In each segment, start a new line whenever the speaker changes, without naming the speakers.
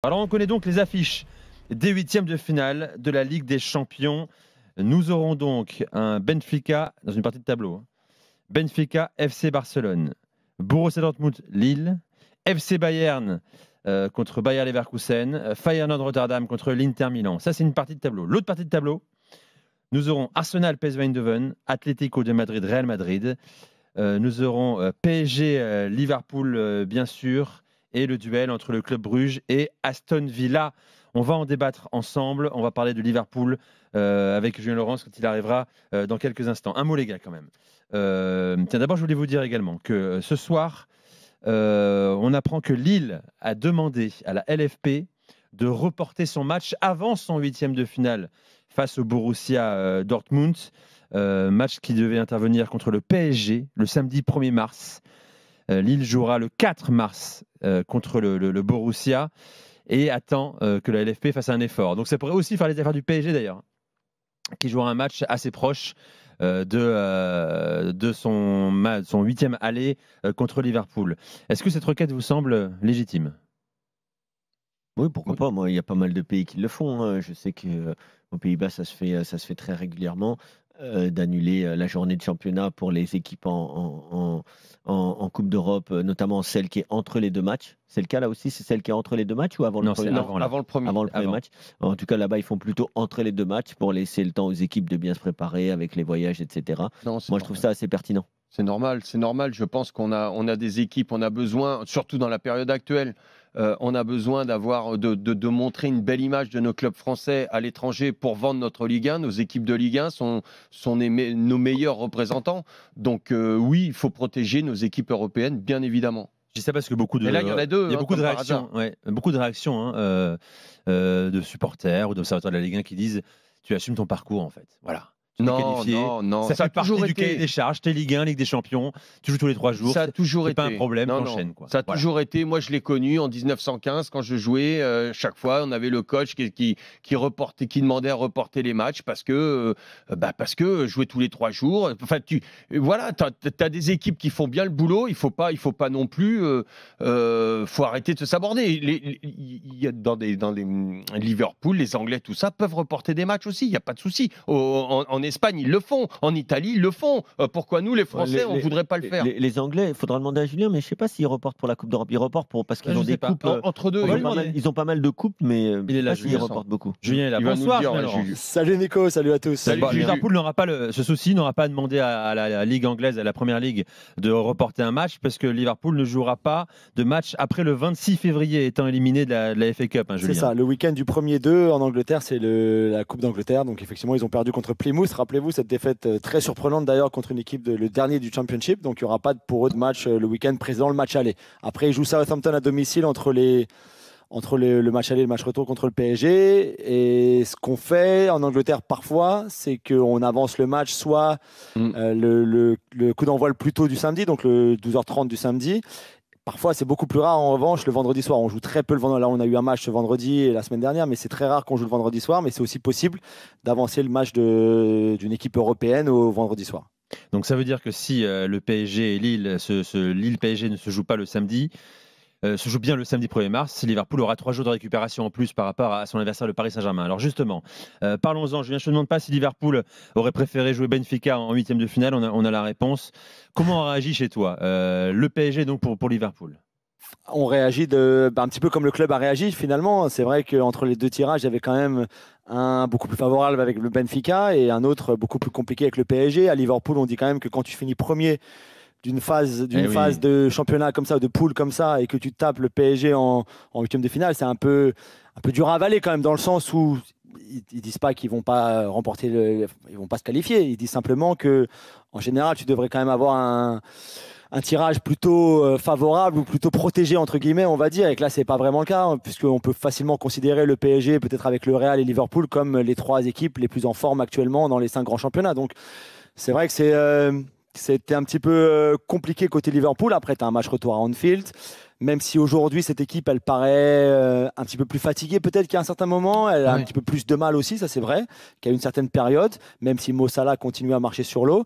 Alors on connaît donc les affiches des huitièmes de finale de la Ligue des Champions. Nous aurons donc un Benfica dans une partie de tableau. Benfica, FC Barcelone, Borussia Dortmund, Lille, FC Bayern contre Bayer Leverkusen, Feyenoord Rotterdam contre l'Inter Milan. Ça c'est une partie de tableau. L'autre partie de tableau, nous aurons Arsenal, PSV Eindhoven, Atlético de Madrid, Real Madrid. Nous aurons PSG, Liverpool bien sûr, et le duel entre le Club Bruges et Aston Villa. On va en débattre ensemble. On va parler de Liverpool avec Julien Laurence quand il arrivera dans quelques instants. Un mot les gars quand même. Tiens, d'abord je voulais vous dire également que ce soir, on apprend que Lille a demandé à la LFP de reporter son match avant son huitième de finale face au Borussia Dortmund. Match qui devait intervenir contre le PSG le samedi 1er mars. Lille jouera le 4 mars contre le Borussia et attend que la LFP fasse un effort. Donc ça pourrait aussi faire les affaires du PSG d'ailleurs, qui jouera un match assez proche de son huitième aller contre Liverpool. Est-ce que cette requête vous semble légitime ?
Oui, pourquoi pas. Moi, il y a pas mal de pays qui le font, hein. Je sais qu'aux Pays-Bas, ça se fait très régulièrement d'annuler la journée de championnat pour les équipes en Coupe d'Europe, notamment celle qui est entre les deux matchs. C'est le cas là aussi, c'est celle qui est entre les deux matchs ou avant le premier?
Avant le premier
match. En tout cas, là-bas, ils font plutôt entre les deux matchs pour laisser le temps aux équipes de bien se préparer avec les voyages, etc. Moi, je trouve ça assez pertinent.
C'est normal. Je pense qu'on a des équipes, on a besoin, surtout dans la période actuelle, on a besoin de montrer une belle image de nos clubs français à l'étranger pour vendre notre Ligue 1. Nos équipes de Ligue 1 sont nos meilleurs représentants. Donc oui, il faut protéger nos équipes européennes, bien évidemment.
Je dis ça parce que beaucoup de,
et là, il y en a deux.
Il y a beaucoup de réactions, beaucoup de réactions de supporters ou d'observateurs de la Ligue 1 qui disent tu assumes ton parcours en fait. Voilà.
Non.
Ça fait partie du cahier des charges. T'es Ligue 1, Ligue des Champions. Tu joues tous les 3 jours.
Ça a toujours été.
C'est pas un problème. T'enchaînes, quoi.
Ça a toujours été. Moi, je l'ai connu en 1915 quand je jouais. Chaque fois, on avait le coach qui demandait à reporter les matchs parce que jouer tous les 3 jours. Enfin, t'as des équipes qui font bien le boulot. Il faut pas non plus. Faut arrêter de s'aborder. Dans les Liverpool, les Anglais, tout ça peuvent reporter des matchs aussi. Il y a pas de souci. En Espagne, ils le font. En Italie, ils le font. Pourquoi nous, les Français, on ne voudrait pas le faire?
Les Anglais, il faudra demander à Julien, mais je ne sais pas s'ils reportent pour la Coupe d'Europe. Ils reportent parce qu'ils ont des coupes.
Entre deux,
ils ont pas mal de coupes, mais
il est là,
ils reportent beaucoup.
Julien est là. Bonsoir.
Salut Nico, salut à tous.
Liverpool n'aura pas ce souci, n'aura pas demandé à la Ligue anglaise, à la Première Ligue, de reporter un match parce que Liverpool ne jouera pas de match après le 26 février, étant éliminé de la FA Cup.
C'est ça, le week-end du 1er 2 en Angleterre, c'est la Coupe d'Angleterre. Donc effectivement, ils ont perdu contre Plymouth. Rappelez-vous cette défaite très surprenante d'ailleurs contre une équipe le dernier du Championship. Donc il n'y aura pas pour eux de match le week-end précédent, le match aller. Après, ils jouent Southampton à domicile entre le match aller et le match retour contre le PSG. Et ce qu'on fait en Angleterre parfois, c'est qu'on avance le match soit le coup d'envoi le plus tôt du samedi, donc le 12h30 du samedi. Parfois, c'est beaucoup plus rare en revanche le vendredi soir. On joue très peu le vendredi. Là, on a eu un match ce vendredi et la semaine dernière, mais c'est très rare qu'on joue le vendredi soir. Mais c'est aussi possible d'avancer le match d'une équipe européenne au vendredi soir.
Donc ça veut dire que si le PSG et Lille, Lille-PSG ne se joue pas le samedi, se joue bien le samedi 1er mars, Liverpool aura 3 jours de récupération en plus par rapport à son adversaire le Paris Saint-Germain. Alors justement, parlons-en. Julien, je ne te demande pas si Liverpool aurait préféré jouer Benfica en huitième de finale. On a la réponse. Comment on réagit chez toi le PSG donc pour Liverpool?
On réagit un petit peu comme le club a réagi finalement. C'est vrai qu'entre les deux tirages, il y avait quand même un beaucoup plus favorable avec le Benfica et un autre beaucoup plus compliqué avec le PSG. À Liverpool, on dit quand même que quand tu finis premier d'une phase de championnat comme ça, de poule comme ça, et que tu tapes le PSG en huitième de finale, c'est un peu dur à avaler quand même, dans le sens où ils disent pas qu'ils vont pas ils vont pas se qualifier. Ils disent simplement que en général, tu devrais quand même avoir un tirage plutôt favorable ou plutôt protégé entre guillemets, on va dire. Et que là, c'est pas vraiment le cas, hein, puisqu'on peut facilement considérer le PSG, peut-être avec le Real et Liverpool, comme les 3 équipes les plus en forme actuellement dans les 5 grands championnats. Donc, c'est vrai que c'était un petit peu compliqué côté Liverpool. Après, tu as un match retour à Anfield. Même si aujourd'hui, cette équipe, elle paraît un petit peu plus fatiguée peut-être qu'à un certain moment. Elle a un petit peu plus de mal aussi, ça c'est vrai, qu'à une certaine période, même si Mo Salah continue à marcher sur l'eau.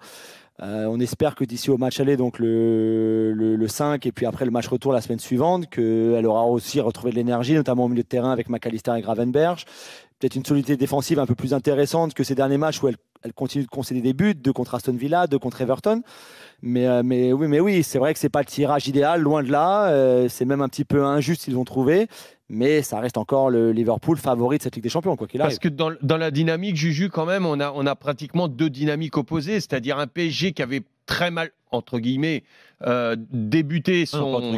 On espère que d'ici au match aller, donc le 5, et puis après le match retour la semaine suivante, qu'elle aura aussi retrouvé de l'énergie, notamment au milieu de terrain avec McAllister et Gravenberch. Peut-être une solidité défensive un peu plus intéressante que ces derniers matchs où elle continue de concéder des buts, 2 contre Aston Villa, 2 contre Everton. Mais oui, c'est vrai que c'est pas le tirage idéal, loin de là. C'est même un petit peu injuste s'ils ont trouvé. Mais ça reste encore le Liverpool favori de cette Ligue des Champions, quoi qu'il arrive.
Parce que dans la dynamique, Juju, quand même, on a pratiquement 2 dynamiques opposées. C'est-à-dire un PSG qui avait très mal, entre guillemets, débuté son...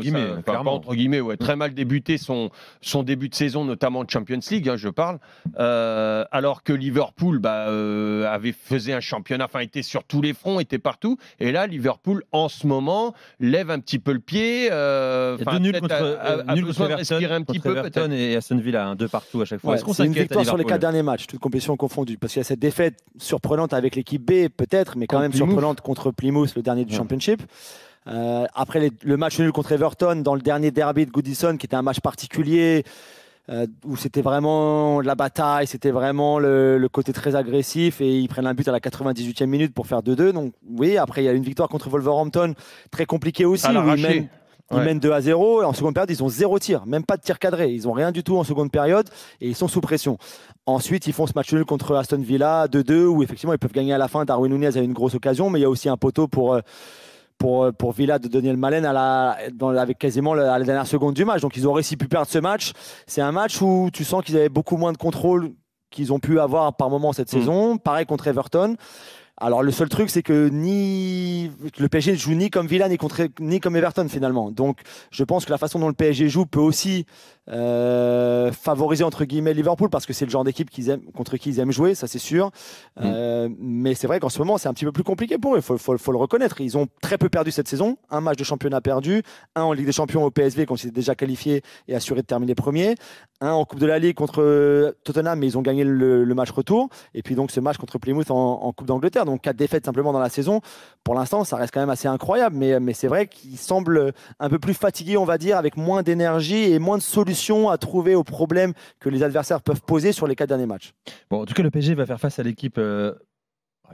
très mal débuté son début de saison, notamment de Champions League, je parle. Alors que Liverpool faisait un championnat, était sur tous les fronts, était partout. Et là, Liverpool, en ce moment, lève un petit peu le pied.
Il y a 2 nuls contre Everton et Aston Villa, 2 partout à chaque fois.
Ouais, c'est une victoire sur les 4 derniers matchs, toutes compétitions confondues. Parce qu'il y a cette défaite surprenante avec l'équipe B, peut-être, mais quand même surprenante contre Plymouth, le dernier du Championship. Après le match nul contre Everton, dans le dernier derby de Goodison, qui était un match particulier, où c'était vraiment la bataille, c'était vraiment le côté très agressif, et ils prennent un but à la 98e minute pour faire 2-2. Donc oui, après il y a une victoire contre Wolverhampton, très compliquée aussi, où ils mènent 2-0, et en seconde période ils ont 0 tir, même pas de tir cadré, ils ont rien du tout en seconde période, et ils sont sous pression. Ensuite ils font ce match nul contre Aston Villa 2-2, où effectivement ils peuvent gagner à la fin. Darwin Nunez a une grosse occasion, mais il y a aussi un poteau pour Villa de Daniel Malen avec quasiment à la dernière seconde du match. Donc ils auraient aussi pu perdre ce match. C'est un match où tu sens qu'ils avaient beaucoup moins de contrôle qu'ils ont pu avoir par moment cette saison. Pareil contre Everton. Alors le seul truc, c'est que le PSG ne joue ni comme Villa ni comme Everton finalement. Donc je pense que la façon dont le PSG joue peut aussi favoriser entre guillemets Liverpool, parce que c'est le genre d'équipe contre qui ils aiment jouer, ça c'est sûr. Mais c'est vrai qu'en ce moment c'est un petit peu plus compliqué pour eux, faut le reconnaître. Ils ont très peu perdu cette saison, un match de championnat perdu, un en Ligue des Champions au PSV quand ils étaient déjà qualifiés et assurés de terminer premier, un en Coupe de la Ligue contre Tottenham, mais ils ont gagné le match retour, et puis donc ce match contre Plymouth en Coupe d'Angleterre. Donc 4 défaites simplement dans la saison. Pour l'instant ça reste quand même assez incroyable, mais c'est vrai qu'ils semblent un peu plus fatigués, on va dire, avec moins d'énergie et moins de solutions à trouver aux problèmes que les adversaires peuvent poser sur les 4 derniers matchs.
Bon, en tout cas, le PSG va faire face à l'équipe, je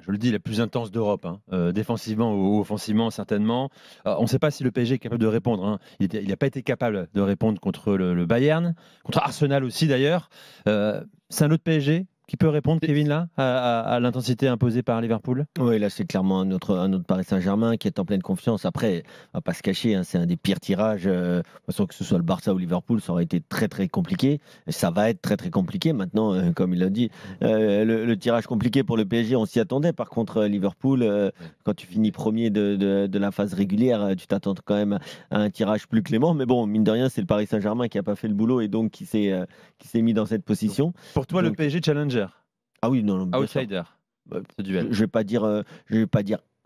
le dis, la plus intense d'Europe, défensivement ou offensivement certainement. On ne sait pas si le PSG est capable de répondre. Il n'a pas été capable de répondre contre le Bayern, contre Arsenal aussi d'ailleurs. C'est un autre PSG qui peut répondre, Kevin, là, à l'intensité imposée par Liverpool?
Oui, là, c'est clairement un autre Paris Saint-Germain qui est en pleine confiance. Après, on ne va pas se cacher, c'est un des pires tirages. De toute façon, que ce soit le Barça ou Liverpool, ça aurait été très, très compliqué. Et ça va être très, très compliqué maintenant, comme il l'a dit. Le tirage compliqué pour le PSG, on s'y attendait. Par contre, Liverpool, quand tu finis premier de la phase régulière, tu t'attends quand même à un tirage plus clément. Mais bon, mine de rien, c'est le Paris Saint-Germain qui n'a pas fait le boulot et donc qui s'est mis dans cette position.
Pour toi, le PSG challenger?
Ah oui, non,
outsider, ce duel.
Je vais pas dire,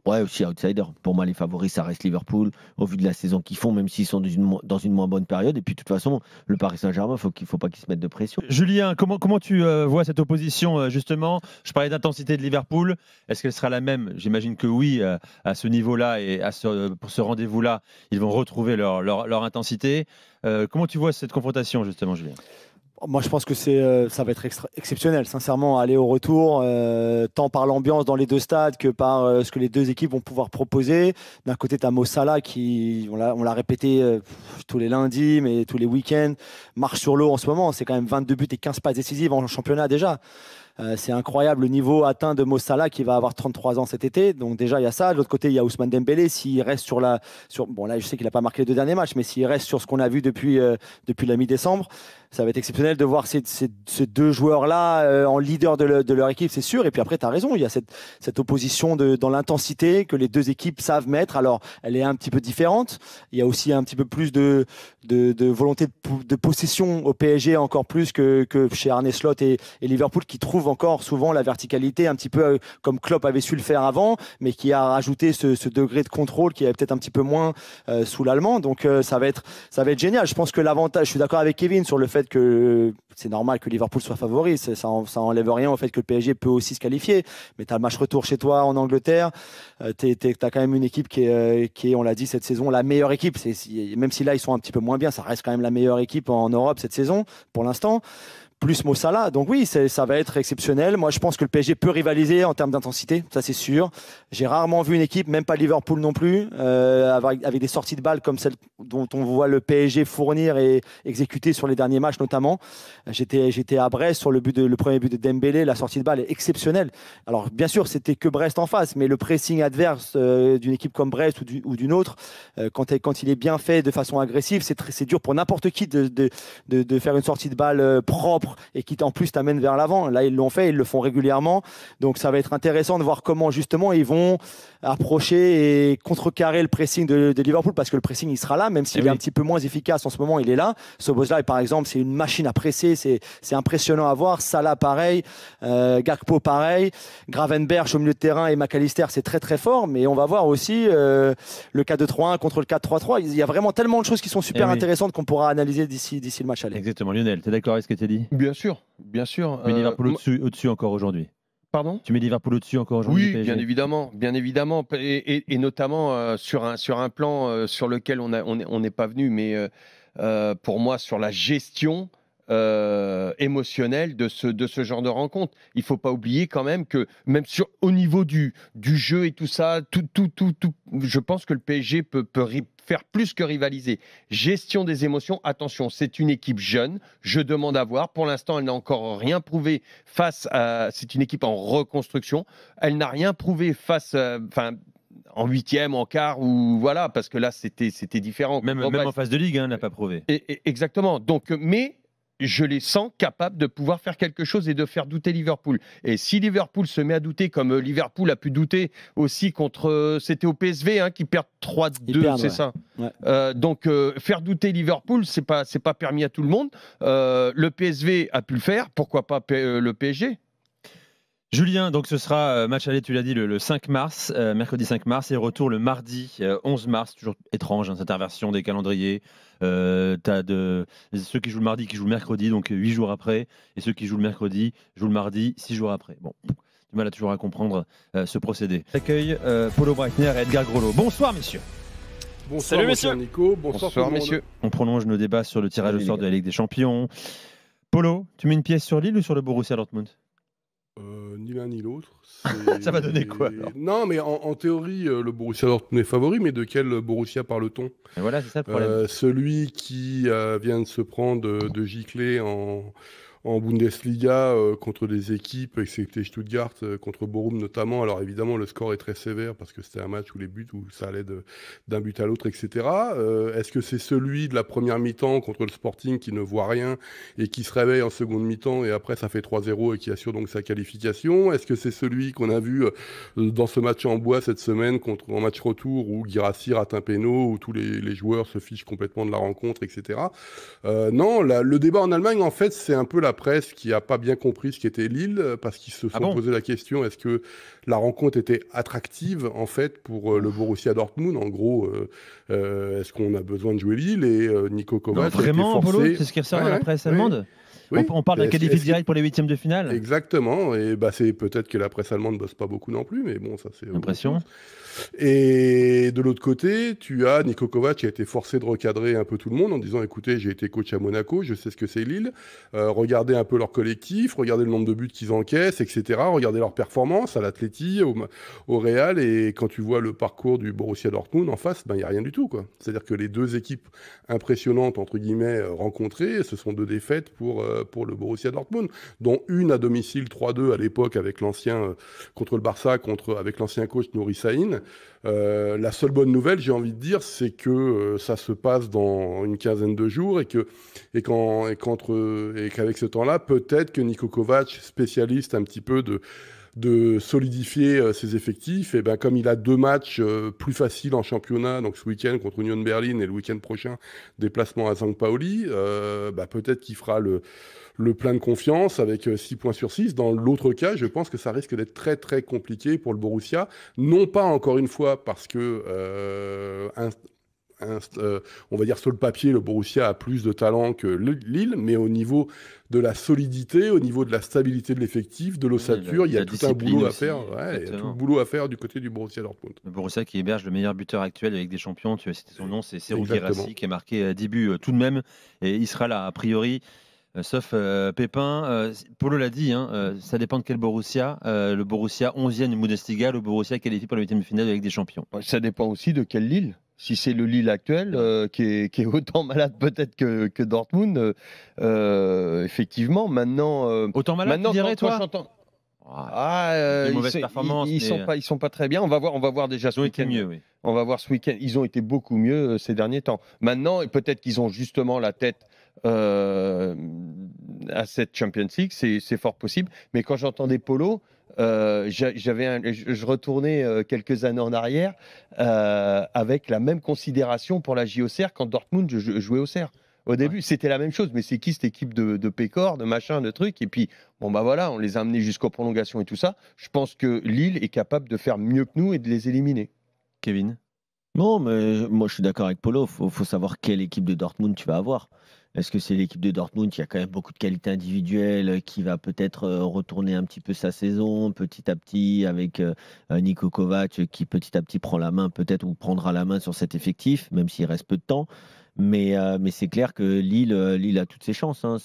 ouais, aussi outsider. Pour moi, les favoris, ça reste Liverpool, au vu de la saison qu'ils font, même s'ils sont dans une moins bonne période. Et puis, de toute façon, le Paris Saint-Germain, faut pas qu'ils se mettent de pression.
Julien, comment tu vois cette opposition, justement? Je parlais d'intensité de Liverpool. Est-ce qu'elle sera la même? J'imagine que oui, à ce niveau-là et pour ce rendez-vous-là, ils vont retrouver leur intensité. Comment tu vois cette confrontation, justement, Julien?
Moi, je pense que ça va être exceptionnel, sincèrement, aller au retour, tant par l'ambiance dans les deux stades que par ce que les deux équipes vont pouvoir proposer. D'un côté, tu as Mo Salah qui, on l'a répété tous les lundis, mais tous les week-ends, marche sur l'eau en ce moment. C'est quand même 22 buts et 15 passes décisives en championnat déjà. C'est incroyable le niveau atteint de Mo Salah qui va avoir 33 ans cet été. Donc déjà, il y a ça. De l'autre côté, il y a Ousmane Dembélé. S'il reste bon, là, je sais qu'il n'a pas marqué les 2 derniers matchs, mais s'il reste sur ce qu'on a vu depuis la mi-décembre, ça va être exceptionnel de voir ces 2 joueurs-là en leader de leur équipe, c'est sûr. Et puis après, tu as raison, il y a cette opposition dans l'intensité que les 2 équipes savent mettre. Alors, elle est un petit peu différente. Il y a aussi un petit peu plus de volonté de possession au PSG, encore plus que chez Arne Slot et Liverpool, qui trouvent encore souvent la verticalité, un petit peu comme Klopp avait su le faire avant, mais qui a rajouté ce degré de contrôle qui est peut-être un petit peu moins sous l'allemand. Donc ça va être génial. Je pense que l'avantage, je suis d'accord avec Kevin sur le fait que c'est normal que Liverpool soit favori, ça enlève rien au fait que le PSG peut aussi se qualifier, mais tu as le match retour chez toi en Angleterre, tu as quand même une équipe qui est, on l'a dit cette saison, la meilleure équipe. Même si là ils sont un petit peu moins bien, ça reste quand même la meilleure équipe en Europe cette saison pour l'instant. plus Mo Salah. Donc oui, ça va être exceptionnel. Moi, je pense que le PSG peut rivaliser en termes d'intensité, ça c'est sûr. J'ai rarement vu une équipe, même pas Liverpool non plus, avec des sorties de balles comme celle dont on voit le PSG fournir et exécuter sur les derniers matchs notamment. J'étais à Brest sur le premier but de Dembélé. La sortie de balle est exceptionnelle. Alors bien sûr, c'était que Brest en face, mais le pressing adverse d'une équipe comme Brest ou d'une autre, quand il est bien fait de façon agressive, c'est dur pour n'importe qui de faire une sortie de balle propre et qui en plus t'amène vers l'avant. Là, ils l'ont fait, ils le font régulièrement. Donc ça va être intéressant de voir comment justement ils vont approcher et contrecarrer le pressing de Liverpool, parce que le pressing il sera là, même s'il est un petit peu moins efficace en ce moment, il est là. Szoboszlai par exemple, c'est une machine à presser, c'est impressionnant à voir. Salah pareil, Gakpo pareil, Gravenberch au milieu de terrain et McAllister c'est très très fort, mais on va voir aussi le 4-2-3-1 contre le 4-3-3. Il y a vraiment tellement de choses qui sont super intéressantes qu'on pourra analyser d'ici le match aller.
Exactement. Lionel, tu es d'accord avec ce que tu as dit?
Bien sûr, bien sûr.
Mais Liverpool au-dessus encore aujourd'hui.
Pardon ?
Tu mets Liverpool au-dessus encore aujourd'hui?
Oui, bien évidemment, et notamment sur un plan sur lequel on n'est pas venu, mais pour moi sur la gestion émotionnelle de ce genre de rencontre. Il faut pas oublier quand même que même au niveau du jeu et tout ça, tout, je pense que le PSG peut faire plus que rivaliser. Gestion des émotions, attention, c'est une équipe jeune, je demande à voir. Pour l'instant, elle n'a encore rien prouvé face à... C'est une équipe en reconstruction. Elle n'a rien prouvé face... en huitième, en quart, ou voilà, parce que là, c'était différent.
Même en phase de Ligue, elle n'a pas prouvé.
Exactement. Donc, mais... je les sens capables de pouvoir faire quelque chose et de faire douter Liverpool. Et si Liverpool se met à douter, comme Liverpool a pu douter aussi contre... c'était au PSV qui perd 3-2, c'est ça. Ouais. Donc, faire douter Liverpool, c'est pas permis à tout le monde. Le PSV a pu le faire, pourquoi pas le PSG ?
Julien, donc ce sera match aller, tu l'as dit, le 5 mars, mercredi 5 mars, et retour le mardi 11 mars. Toujours étrange, cette inversion des calendriers. Tu as ceux qui jouent le mardi, qui jouent le mercredi, donc 8 jours après, et ceux qui jouent le mercredi jouent le mardi, 6 jours après. Bon, du mal à toujours à comprendre ce procédé. J'accueille Polo Breitner et Edgar Grolot. Bonsoir, messieurs.
Bonsoir,
salut, messieurs.
Nico. Bonsoir
messieurs.
On prolonge nos débats sur le tirage au sort de la Ligue des Champions. Polo, tu mets une pièce sur Lille ou sur le Borussia Dortmund?
Ni l'un ni l'autre.
Ça va donner quoi alors?
Non, mais en théorie, le Borussia Dortmund est favori, mais de quel Borussia parle-t-on?
Et voilà, c'est ça le problème.
Celui qui vient de se prendre de gicler en Bundesliga contre des équipes, excepté Stuttgart, contre Bochum notamment. Alors évidemment, le score est très sévère parce que c'était un match où ça allait d'un but à l'autre, etc. Est-ce que c'est celui de la première mi-temps contre le Sporting qui ne voit rien et qui se réveille en seconde mi-temps et après ça fait 3-0 et qui assure donc sa qualification? Est-ce que c'est celui qu'on a vu dans ce match en bois cette semaine en match retour où Guirassy rate un péno, où tous les joueurs se fichent complètement de la rencontre, etc. Non, le débat en Allemagne, en fait, c'est un peu la presse qui n'a pas bien compris ce qu'était Lille, parce qu'ils se sont posé la question, est-ce que la rencontre était attractive en fait pour le Borussia Dortmund? En gros, est-ce qu'on a besoin de jouer Lille? Et Nico Kovac
vraiment,
forcé...
Polo, c'est ce qui ressort dans la presse allemande. Oui. On parle d'un qualifié direct pour les huitièmes de finale.
Exactement, et c'est peut-être que la presse allemande ne bosse pas beaucoup non plus, mais bon, ça c'est
l'impression.
Et de l'autre côté, tu as Nico Kovac qui a été forcé de recadrer un peu tout le monde en disant, écoutez, j'ai été coach à Monaco, je sais ce que c'est Lille, regardez un peu leur collectif, regardez le nombre de buts qu'ils encaissent, etc. Regardez leur performance à l'Atleti, au Real, et quand tu vois le parcours du Borussia Dortmund en face, il n'y a rien du tout, quoi. C'est-à-dire que les deux équipes impressionnantes, entre guillemets, rencontrées, ce sont deux défaites pour le Borussia Dortmund, dont une à domicile 3-2 à l'époque avec contre le Barça, avec l'ancien coach Nouri Sahin. La seule bonne nouvelle, j'ai envie de dire, c'est que ça se passe dans une quinzaine de jours et qu'avec ce temps-là, peut-être que Nico Kovac, spécialiste un petit peu de solidifier ses effectifs, et comme il a 2 matchs plus faciles en championnat, donc ce week-end contre Union Berlin et le week-end prochain, déplacement à St. Pauli, peut-être qu'il fera le plein de confiance avec 6 points sur 6. Dans l'autre cas, je pense que ça risque d'être très très compliqué pour le Borussia. Non pas encore une fois parce que on va dire sur le papier, le Borussia a plus de talent que Lille, mais au niveau de la solidité, au niveau de la stabilité de l'effectif, de l'ossature, il y a tout un boulot à faire. Il y a tout le boulot à faire du côté du Borussia Dortmund.
Le Borussia qui héberge le meilleur buteur actuel avec des champions, tu as cité son nom, c'est Serhou Guirassy qui a marqué 10 buts tout de même, et il sera là a priori. sauf Pépin. Polo l'a dit, hein, ça dépend de quel Borussia. Le Borussia 11e de Bundesliga, le Borussia qualifié pour la 8e de finale avec des champions.
Ça dépend aussi de quel Lille. Si c'est le Lille actuel qui est autant malade peut-être que Dortmund, effectivement, maintenant...
Autant malade, tu dirais, toi
ils sont pas très bien. On va voir déjà ce week-end.
Mieux, oui.
On va voir ce week-end. Ils ont été beaucoup mieux ces derniers temps. Maintenant, et peut-être qu'ils ont justement la tête à cette Champions League, c'est fort possible. Mais quand j'entendais Polo, je retournais quelques années en arrière avec la même considération pour la JOCR quand Dortmund jouait au CER. Au début, c'était la même chose, mais c'est qui cette équipe de Pécor, de machin, de trucs. Et puis, bon, bah voilà, on les a amenés jusqu'aux prolongations et tout ça. Je pense que Lille est capable de faire mieux que nous et de les éliminer.
Kevin?
Non, mais moi, je suis d'accord avec Polo. Faut savoir quelle équipe de Dortmund tu vas avoir. Est-ce que c'est l'équipe de Dortmund qui a quand même beaucoup de qualité individuelle, qui va peut-être retourner un petit peu sa saison petit à petit avec Niko Kovac qui petit à petit prend la main peut-être ou prendra la main sur cet effectif, même s'il reste peu de temps. Mais c'est clair que Lille a toutes ses chances. Hein.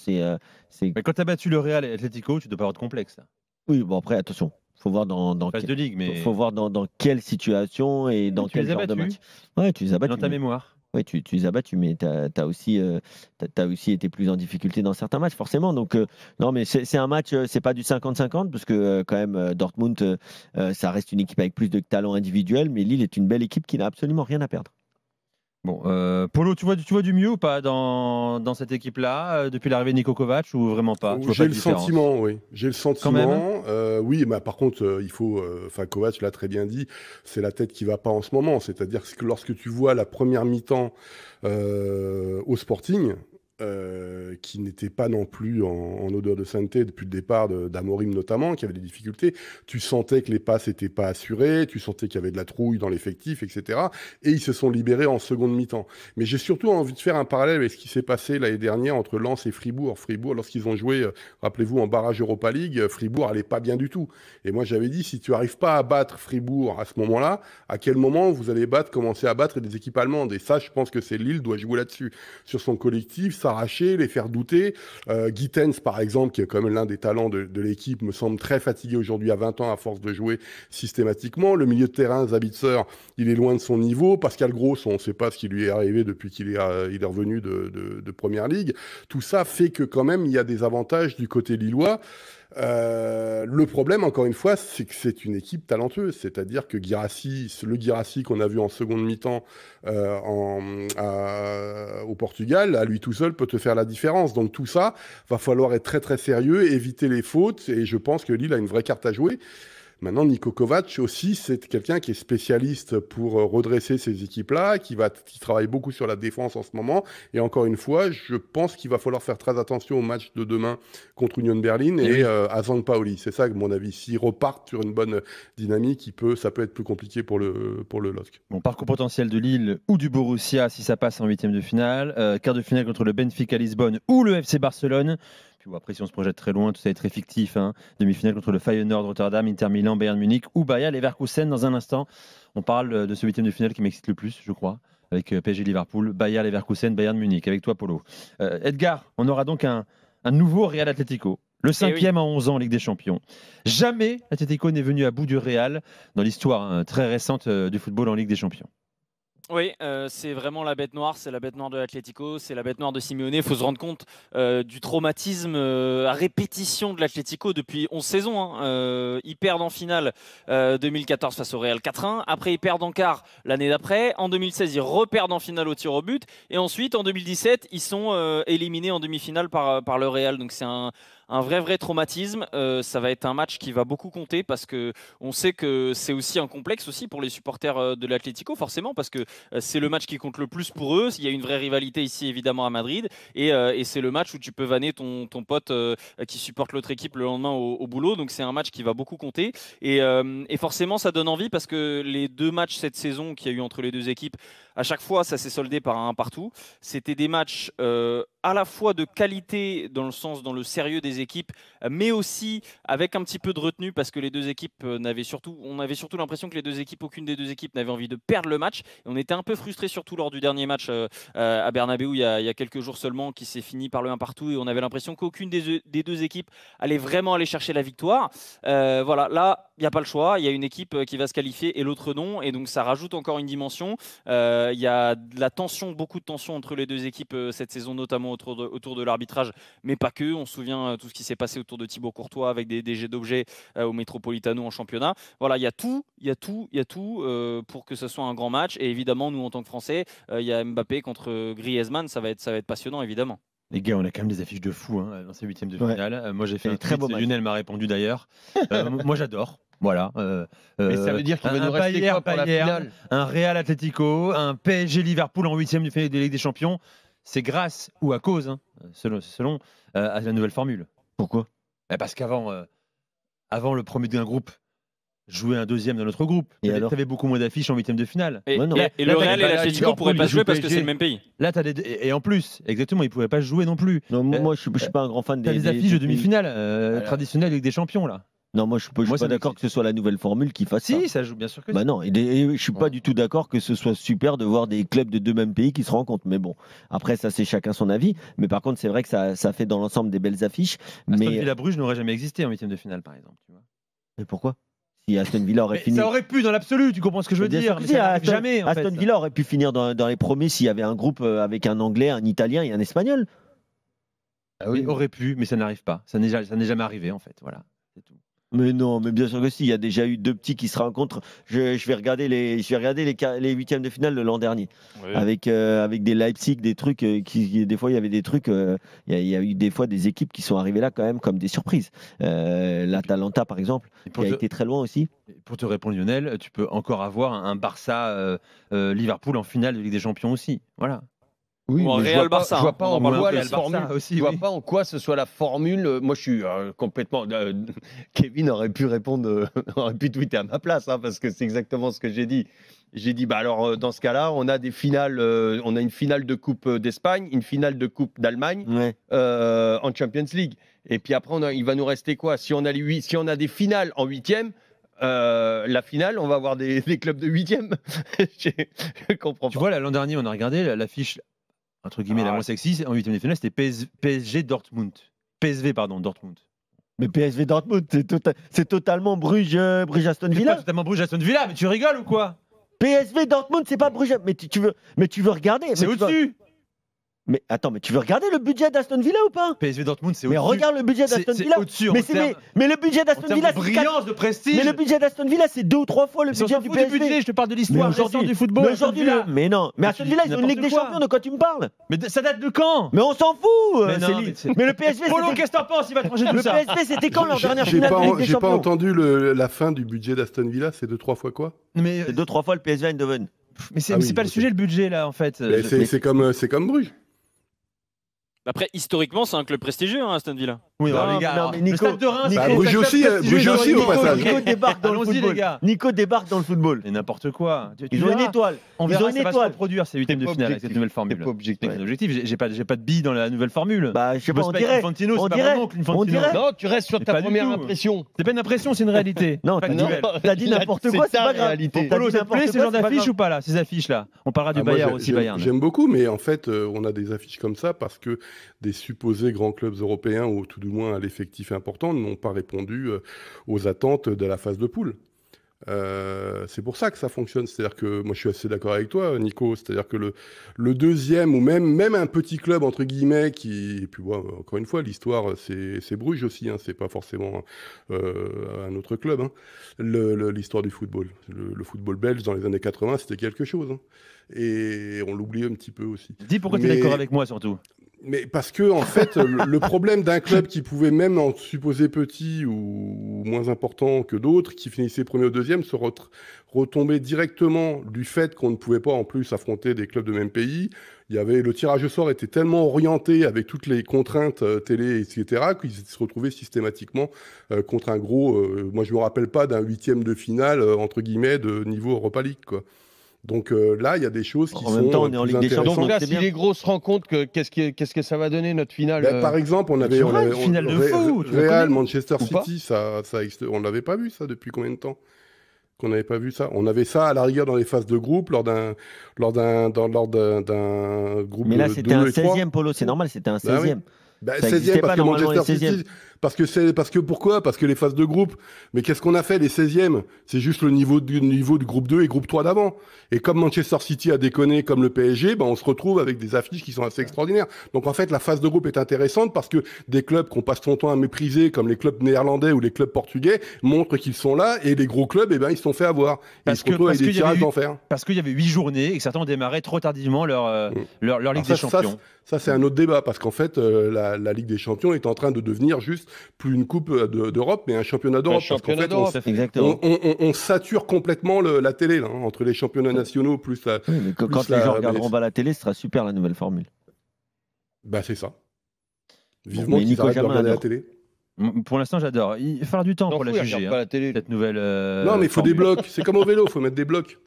Mais quand tu as battu le Real et l'Atlético, tu dois pas avoir de complexe. Là.
Oui, bon après, attention. Faut voir faut voir dans quelle situation et dans quel genre de match. Ouais, tu les as battus.
Dans ta mémoire.
Oui, tu les as battus, mais tu as aussi été plus en difficulté dans certains matchs, forcément. Donc, non, mais c'est un match, c'est pas du 50-50, parce que quand même, Dortmund, ça reste une équipe avec plus de talent individuel, mais Lille est une belle équipe qui n'a absolument rien à perdre.
Bon, Polo, tu vois du mieux ou pas dans cette équipe-là depuis l'arrivée de Niko Kovac ou vraiment pas?
J'ai le sentiment, oui. J'ai le sentiment.
Quand même
oui, mais par contre, il faut. Kovac l'a très bien dit. C'est la tête qui va pas en ce moment. C'est-à-dire que lorsque tu vois la première mi-temps au Sporting. Qui n'était pas non plus en odeur de sainteté depuis le départ d'Amorim notamment, qui avait des difficultés. Tu sentais que les passes n'étaient pas assurées, tu sentais qu'il y avait de la trouille dans l'effectif, etc. Et ils se sont libérés en seconde mi-temps. Mais j'ai surtout envie de faire un parallèle avec ce qui s'est passé l'année dernière entre Lens et Fribourg. Fribourg, lorsqu'ils ont joué, rappelez-vous, en barrage Europa League, Fribourg allait pas bien du tout. Et moi, j'avais dit, si tu n'arrives pas à battre Fribourg à ce moment-là, à quel moment vous allez commencer à battre des équipes allemandes? Et ça, je pense que c'est Lille doit jouer là-dessus. Sur son collectif, ça arracher, les faire douter. Gittens, par exemple, qui est quand même l'un des talents de l'équipe, me semble très fatigué aujourd'hui à 20 ans à force de jouer systématiquement. Le milieu de terrain, Zabitzer, il est loin de son niveau. Pascal Gross, on ne sait pas ce qui lui est arrivé depuis qu'il est revenu de Première Ligue. Tout ça fait que quand même, il y a des avantages du côté lillois. Le problème, encore une fois, c'est que c'est une équipe talentueuse. C'est-à-dire que le Guirassy qu'on a vu en seconde mi-temps au Portugal, à lui tout seul, peut te faire la différence. Donc tout ça, va falloir être très très sérieux, éviter les fautes. Et je pense que Lille a une vraie carte à jouer. Maintenant, Niko Kovac aussi, c'est quelqu'un qui est spécialiste pour redresser ces équipes-là, qui travaille beaucoup sur la défense en ce moment. Et encore une fois, je pense qu'il va falloir faire très attention au match de demain contre Union Berlin et à St. Pauli. C'est ça, à mon avis. S'ils repartent sur une bonne dynamique, ça peut être plus compliqué pour le LOSC.
Bon, parcours potentiel de Lille ou du Borussia si ça passe en 8e de finale. Quart de finale contre le Benfica Lisbonne ou le FC Barcelone. Puis bon, après, si on se projette très loin, tout ça est très fictif. Hein. Demi-finale contre le Feyenoord Rotterdam, Inter Milan, Bayern Munich ou Bayer Leverkusen. Dans un instant, on parle de ce 8e de finale qui m'excite le plus, je crois, avec PSG Liverpool, Bayer Leverkusen, Bayern Munich. Avec toi, Polo. Edgar, on aura donc un nouveau Real Atlético. Le 5e à 11 ans en Ligue des Champions. Jamais l'Atlético n'est venu à bout du Real dans l'histoire très récente du football en Ligue des Champions.
Oui, c'est vraiment la bête noire, c'est la bête noire de l'Atlético, c'est la bête noire de Simeone. Il faut se rendre compte du traumatisme à répétition de l'Atlético depuis 11 saisons. Hein. Ils perdent en finale 2014 face au Real 4-1. Après, ils perdent en quart l'année d'après. En 2016, ils reperdent en finale au tir au but. Et ensuite, en 2017, ils sont éliminés en demi-finale par le Real. Donc c'est un vrai traumatisme. Ça va être un match qui va beaucoup compter parce qu'on sait que c'est aussi un complexe aussi pour les supporters de l'Atlético, forcément, parce que c'est le match qui compte le plus pour eux. Il y a une vraie rivalité ici, évidemment, à Madrid. Et c'est le match où tu peux vanner ton pote qui supporte l'autre équipe le lendemain au boulot. Donc c'est un match qui va beaucoup compter. Et forcément, ça donne envie parce que les deux matchs cette saison qu'il y a eu entre les deux équipes, à chaque fois, ça s'est soldé par un partout. C'était des matchs à la fois de qualité dans le sérieux des équipes, mais aussi avec un petit peu de retenue parce que les deux équipes on avait surtout l'impression que aucune des deux équipes n'avait envie de perdre le match. Et on était été un peu frustré, surtout lors du dernier match à Bernabéu il y a quelques jours seulement, qui s'est fini par le 1 partout, et on avait l'impression qu'aucune des deux équipes allait vraiment aller chercher la victoire. Voilà, là, il n'y a pas le choix. Il y a une équipe qui va se qualifier et l'autre non, et donc ça rajoute encore une dimension. Il y a de la tension, beaucoup de tension entre les deux équipes cette saison, notamment autour de l'arbitrage, mais pas que. On se souvient tout ce qui s'est passé autour de Thibaut Courtois avec des jets d'objets au Metropolitano en championnat. Voilà, il y a tout pour que ce soit un grand match. Et évidemment, nous en tant que Français, il y a Mbappé contre Griezmann, ça va être passionnant évidemment.
Les gars, on a quand même des affiches de fou dans ces huitièmes de finale. Moi, j'ai fait un
très beau
tweet,
match.
Lionel m'a répondu d'ailleurs. Moi, j'adore. Voilà.
Mais ça veut dire qu'il va nous rester quoi pour la finale?
Un Real Atlético, un PSG Liverpool en huitième de finale de Ligue des Champions. C'est grâce ou à cause, selon à la nouvelle formule.
Pourquoi?
Parce qu'avant, avant le premier d'un groupe jouer un deuxième dans notre groupe. Tu avais beaucoup moins d'affiches en huitième de finale.
Et le Real et l'Atlético ne pourraient pas jouer parce que c'est le même pays.
Là, et en plus, exactement, ils ne pouvaient pas jouer non plus.
Non, moi, je ne suis pas un grand fan
des affiches de demi-finale traditionnelles avec des champions, là.
Non, moi je ne suis pas d'accord que ce soit la nouvelle formule qui fasse ça.
Si, ça joue bien sûr que
bah non, et je ne suis pas du tout d'accord que ce soit super de voir des clubs de deux mêmes pays qui se rencontrent. Mais bon, après ça c'est chacun son avis. Mais par contre c'est vrai que ça fait dans l'ensemble des belles affiches.
Aston Villa-Bruges n'aurait jamais existé en huitième de finale par exemple. Tu vois.
Mais pourquoi? Si Aston Villa aurait fini...
Ça aurait pu dans l'absolu, tu comprends ce que je veux dire, mais ça jamais.
Aston Villa aurait pu finir dans les premiers s'il y avait un groupe avec un Anglais, un Italien et un Espagnol.
Ah oui, aurait pu, mais ça n'arrive pas. Ça n'est jamais arrivé en fait. Voilà, c'est tout.
Mais non, mais bien sûr que si. Il y a déjà eu deux petits qui se rencontrent. Je vais regarder les huitièmes de finale de l'an dernier, oui. avec des Leipzig, des trucs des fois il y avait des trucs. Il y a eu des fois des équipes qui sont arrivées là quand même comme des surprises. L'Atalanta par exemple, qui a été très loin aussi.
Pour te répondre Lionel, tu peux encore avoir un Barça Liverpool en finale de Ligue des Champions aussi. Voilà.
Oui,
Real Barça.
Je vois pas en quoi ce soit la formule. Moi, je suis complètement. Kevin aurait pu répondre, aurait pu tweeter à ma place, parce que c'est exactement ce que j'ai dit. J'ai dit, alors dans ce cas-là, on a des finales. On a une finale de Coupe d'Espagne, une finale de Coupe d'Allemagne en Champions League. Et puis après, il va nous rester quoi? Si on a des finales en huitième. La finale, on va avoir des clubs de huitième. Je comprends pas.
Tu vois, l'an dernier, on a regardé l'affiche. Entre guillemets, la moins sexy, en huitième de finale, c'était PSG Dortmund. PSV, pardon, Dortmund.
Mais PSV Dortmund, c'est totalement Bruges Aston Villa.
C'est pas totalement Bruges Aston Villa, mais tu rigoles ou quoi?
PSV Dortmund, c'est pas Bruges. Mais tu veux regarder.
C'est au-dessus.
Mais attends, mais tu veux regarder le budget d'Aston Villa ou pas?
PSV Dortmund, c'est au-dessus.
Mais regarde le budget d'Aston Villa. Mais le budget d'Aston Villa,
c'est brillance, de prestige.
Mais le budget d'Aston Villa, c'est 2 ou 3 fois le budget du PSV.
Je te parle de l'histoire récente du football.
Mais aujourd'hui, mais non. Mais Aston Villa, ils ont une Ligue des Champions. De quoi tu me parles?
Mais ça date de quand?
Mais on s'en fout. Mais le PSV.
Polo, qu'est-ce que t'en penses? Il va changer tout ça.
Le PSV, c'était quand leur dernière finale de Ligue des Champions?
J'ai pas entendu la fin du budget d'Aston Villa. C'est 2-3 fois quoi?
C'est 2-3 fois le PSV Eindhoven.
Mais c'est pas le sujet, le budget là en fait.
C'est comme Bruges.
Après, historiquement, c'est un club prestigieux, Aston Villa.
Oui, les gars,
le
stade de Reims,
Bruges aussi au passage.
Nico débarque dans le football. Nico débarque dans le football.
Et n'importe quoi.
Ils ont une étoile.
On verra ça va se reproduire ces huitièmes de finale avec cette nouvelle formule.
C'est pas objectif.
J'ai pas de billes dans la nouvelle formule.
Bah, je sais pas, on dirait.
Non, tu restes sur ta première impression.
C'est pas une impression, c'est une réalité.
Non, t'as dit n'importe quoi, c'est pas grave.
Polo, ça te plaît ces genres d'affiches ou pas là? Ces affiches là. On parlera du Bayern aussi, Bayern.
J'aime beaucoup, mais en fait, on a des affiches comme ça parce que des supposés grands clubs européens, ou tout du moins à l'effectif important, n'ont pas répondu aux attentes de la phase de poule. C'est pour ça que ça fonctionne. C'est-à-dire que moi je suis assez d'accord avec toi, Nico. C'est-à-dire que le deuxième, ou même un petit club entre guillemets et puis encore une fois, l'histoire c'est Bruges aussi. C'est pas forcément un autre club. L'histoire du football, le football belge dans les années 80, c'était quelque chose. Et on l'oublie un petit peu aussi.
Dis pourquoi tu es d'accord avec moi surtout.
Mais parce que, en fait, le problème d'un club qui pouvait même en supposer petit ou moins important que d'autres, qui finissait premier ou deuxième, se retomber directement du fait qu'on ne pouvait pas en plus affronter des clubs de même pays. Le tirage au sort était tellement orienté avec toutes les contraintes télé, etc., qu'ils se retrouvaient systématiquement contre un gros... moi, je me rappelle pas d'un huitième de finale, entre guillemets, de niveau Europa League, quoi. Donc là, il y a des choses qui sont.
En même temps, on est en Ligue des Champions.
Donc là, si les gros se rendent compte, qu'est-ce que ça va donner notre finale?
Par exemple, on avait
une finale de fou.
Real, Manchester City, on l'avait pas vu ça depuis combien de temps? qu'on n'avait pas vu ça. On avait ça à la rigueur dans les phases de groupe, lors d'un groupe
Mais là,
de
c'était un
2 et 3.
16e, Polo, c'est normal, c'était un
Bah oui.
16e.
Bah,
Ça
16e
existait
parce
pas
que
normalement,
Manchester
les 16e.
City, parce que pourquoi? Parce que les phases de groupe. Mais qu'est-ce qu'on a fait les 16e? C'est juste le niveau du groupe 2 et groupe 3 d'avant. Et comme Manchester City a déconné comme le PSG, ben on se retrouve avec des affiches qui sont assez extraordinaires. Donc en fait, la phase de groupe est intéressante parce que des clubs qu'on passe son temps à mépriser, comme les clubs néerlandais ou les clubs portugais, montrent qu'ils sont là, et les gros clubs, eh ben ils se sont fait avoir. Et ils se retrouvent avec des tirages d'enfer.
Parce qu'il y avait 8 journées et que certains ont démarré trop tardivement leur Ligue des Champions.
Ça, c'est un autre débat, parce qu'en fait, la Ligue des Champions est en train de devenir juste plus une coupe d'Europe, mais un championnat d'Europe. Parce qu'en fait,
Exactement.
on sature complètement la télé, là, hein, entre les championnats nationaux plus la...
Oui, mais quand les gens regarderont pas la télé, ce sera super la nouvelle formule.
Bah, c'est ça. Vivement
mais
qu'ils
Nico
arrêtent de
Germain
regarder la
adore.
télé.
Pour l'instant, j'adore. Il va falloir du temps pour la juger,
pas la télé.
cette nouvelle.
Non, mais il faut des
formule.
blocs. C'est comme au vélo, il faut mettre des blocs.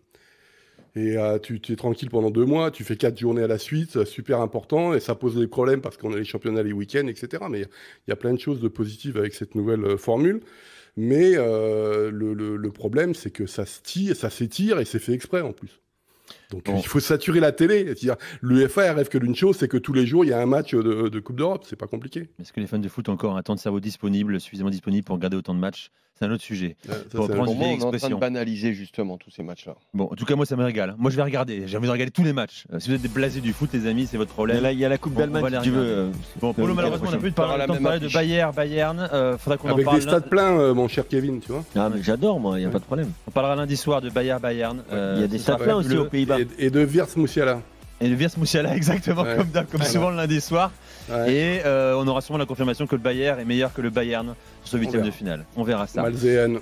Et tu es tranquille pendant 2 mois, tu fais 4 journées à la suite, super important, et ça pose des problèmes parce qu'on a les championnats les week-ends, etc. Mais il y a plein de choses de positives avec cette nouvelle formule. Mais le problème, c'est que ça s'étire et c'est fait exprès en plus. Donc il faut saturer la télé. C'est-à-dire, l'UEFA rêve que d'une chose, c'est que tous les jours, il y a un match de Coupe d'Europe. C'est pas compliqué.
Est-ce que les fans de foot ont encore un temps de cerveau disponible, suffisamment disponible pour regarder autant de matchs? C'est un autre sujet. Pour reprendre
Pour
une
moi,
vieille
on est en train de
expression.
banaliser justement tous ces matchs-là.
Bon, en tout cas, moi, ça me régale. Moi, je vais regarder. J'ai envie de regarder tous les matchs. Si vous êtes des blasés du foot, les amis, c'est votre
Mais
problème.
là, il y a la Coupe
On va
d'Allemagne,
les
si tu veux.
regarder. Bon, Polo, malheureusement, on n'a plus de
On aura la
temps de
même
parler de
affiche.
Bayern. Faudra qu'on en
Avec
parle.
des stades pleins, mon cher Kevin, tu vois.
Ah, mais j'adore, moi, il n'y a pas de problème.
On parlera lundi soir de Bayern.
Il y a des
ce sera
stades pleins aussi
fabuleux.
aux Pays-Bas.
Et de Wirtz Moussiala.
Et le Viers Moussiala, exactement
Ouais.
comme souvent le lundi soir.
Ouais.
Et on aura sûrement la confirmation que le Bayern est meilleur que le Bayern sur ce 8e
verra.
de finale. On verra ça.
Malzehen.